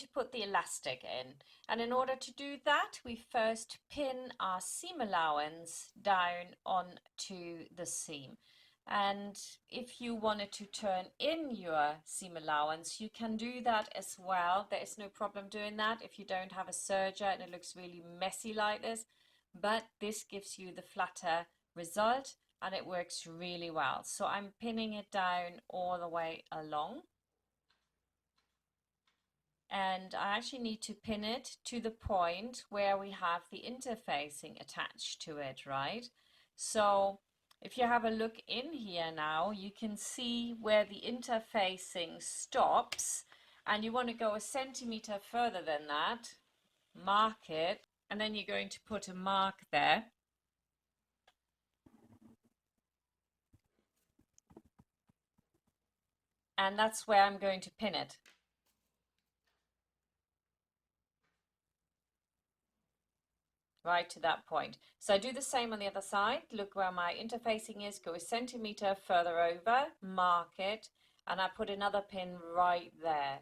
to put the elastic in, and in order to do that we first pin our seam allowance down onto the seam. And if you wanted to turn in your seam allowance, you can do that as well. There is no problem doing that if you don't have a serger and it looks really messy like this, but this gives you the flatter result and it works really well. So I'm pinning it down all the way along. And I actually need to pin it to the point where we have the interfacing attached to it, right? So if you have a look in here now, you can see where the interfacing stops, and you want to go a centimeter further than that, mark it, and then you're going to put a mark there. And that's where I'm going to pin it. Right to that point. So I do the same on the other side. Look where my interfacing is, go a centimeter further over, mark it, and I put another pin right there.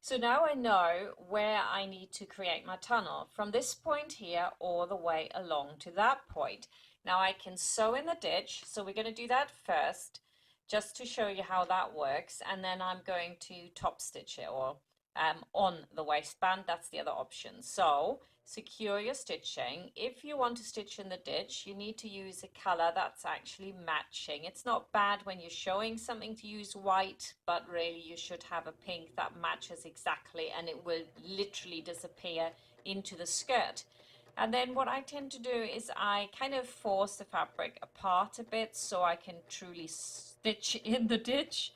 So now I know where I need to create my tunnel, from this point here all the way along to that point. Now I can sew in the ditch, so we're going to do that first, just to show you how that works, and then I'm going to top stitch it, or on the waistband. That's the other option. So secure your stitching. If you want to stitch in the ditch, you need to use a color that's actually matching. It's not bad when you're showing something to use white, but really you should have a pink that matches exactly, and it will literally disappear into the skirt. And then what I tend to do is I kind of force the fabric apart a bit so I can truly stitch in the ditch,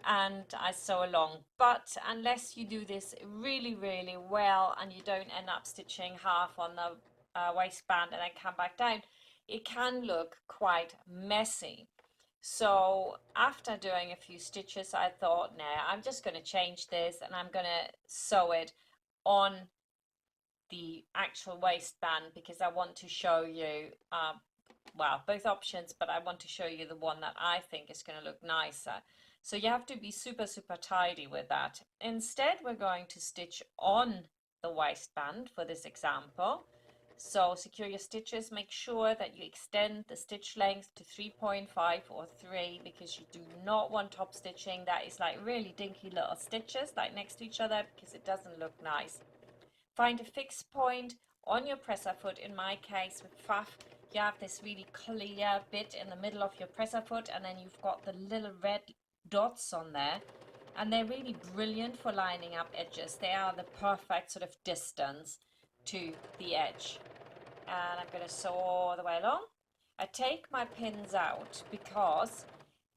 and I sew along. But unless you do this really, really well and you don't end up stitching half on the waistband and then come back down, it can look quite messy. So after doing a few stitches, I thought, nah, I'm just going to change this and I'm going to sew it on the actual waistband, because I want to show you well, both options, but I want to show you the one that I think is going to look nicer. So you have to be super tidy with that. Instead, we're going to stitch on the waistband for this example. So secure your stitches, make sure that you extend the stitch length to 3.5 or 3, because you do not want top stitching. That is like really dinky little stitches like next to each other, because it doesn't look nice. Find a fixed point on your presser foot. In my case with Pfaff, you have this really clear bit in the middle of your presser foot, and then you've got the little red dots on there, and they're really brilliant for lining up edges. They are the perfect sort of distance to the edge. And I'm going to sew all the way along. I take my pins out because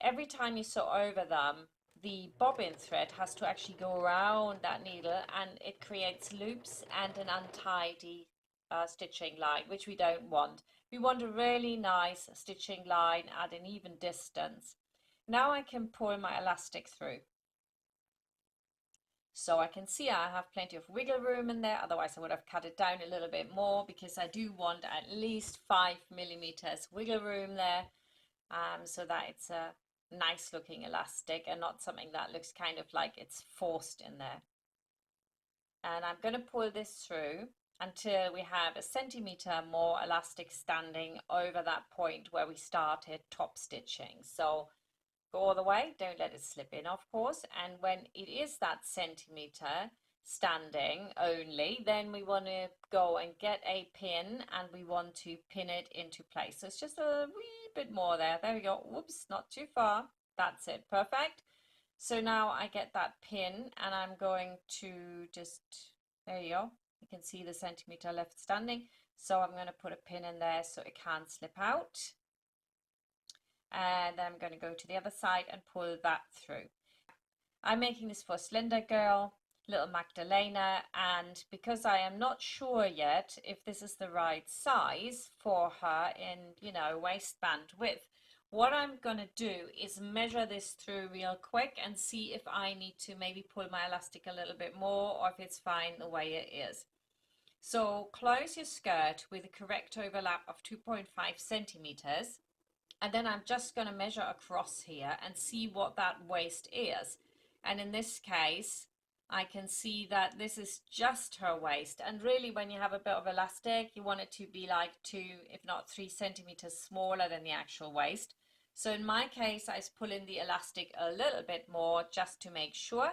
every time you sew over them, the bobbin thread has to actually go around that needle, and it creates loops and an untidy stitching line, which we don't want. We want a really nice stitching line at an even distance. Now I can pull my elastic through. So I can see I have plenty of wiggle room in there, otherwise I would have cut it down a little bit more, because I do want at least 5 millimeters wiggle room there, so that it's a nice looking elastic and not something that looks kind of like it's forced in there. And I'm going to pull this through until we have a centimeter more elastic standing over that point where we started top stitching. So go all the way, don't let it slip in, of course, and when it is that centimeter standing only, then we want to go and get a pin and we want to pin it into place. So it's just a wee bit more there. There we go. Whoops, not too far. That's it. Perfect. So now I get that pin and I'm going to just, there you go. You can see the centimeter left standing. So I'm going to put a pin in there so it can't slip out. And then I'm going to go to the other side and pull that through. I'm making this for Slender Girl, little Magdalena, and because I am not sure yet if this is the right size for her in, you know, waistband width, what I'm going to do is measure this through real quick and see if I need to maybe pull my elastic a little bit more, or if it's fine the way it is. So close your skirt with a correct overlap of 2.5 centimeters. And then I'm just going to measure across here and see what that waist is. And in this case, I can see that this is just her waist. And really, when you have a bit of elastic, you want it to be like 2, if not 3 centimeters smaller than the actual waist. So in my case, I pull in the elastic a little bit more just to make sure.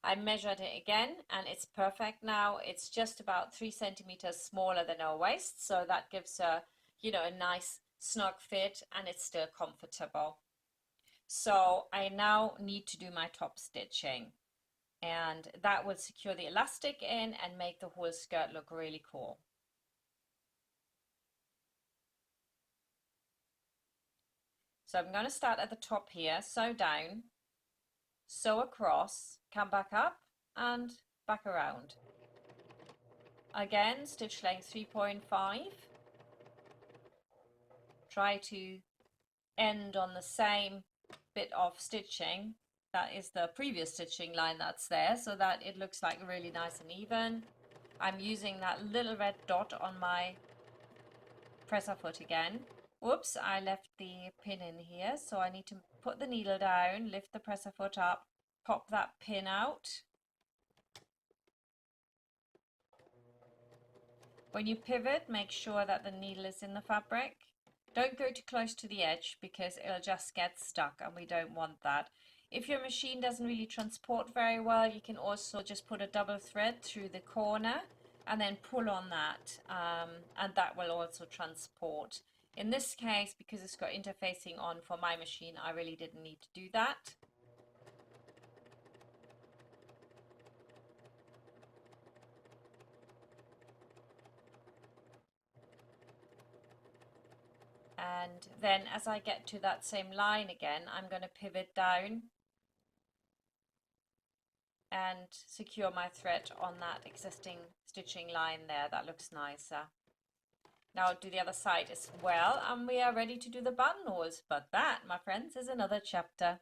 I measured it again and it's perfect now. It's just about 3 centimeters smaller than her waist. So that gives her, you know, a nice snug fit and it's still comfortable. So I now need to do my top stitching, and that will secure the elastic in and make the whole skirt look really cool. So I'm going to start at the top here, sew down, sew across, come back up and back around. Again, stitch length 3.5. Try to end on the same bit of stitching. That is the previous stitching line that's there, so that it looks like really nice and even. I'm using that little red dot on my presser foot again. Whoops, I left the pin in here, so I need to put the needle down, lift the presser foot up, pop that pin out. When you pivot, make sure that the needle is in the fabric. Don't go too close to the edge because it'll just get stuck and we don't want that. If your machine doesn't really transport very well, you can also just put a double thread through the corner and then pull on that, and that will also transport. In this case, because it's got interfacing on for my machine, I really didn't need to do that. And then as I get to that same line again, I'm going to pivot down and secure my thread on that existing stitching line there. That looks nicer. Now do the other side as well, and we are ready to do the buttonholes. But that, my friends, is another chapter.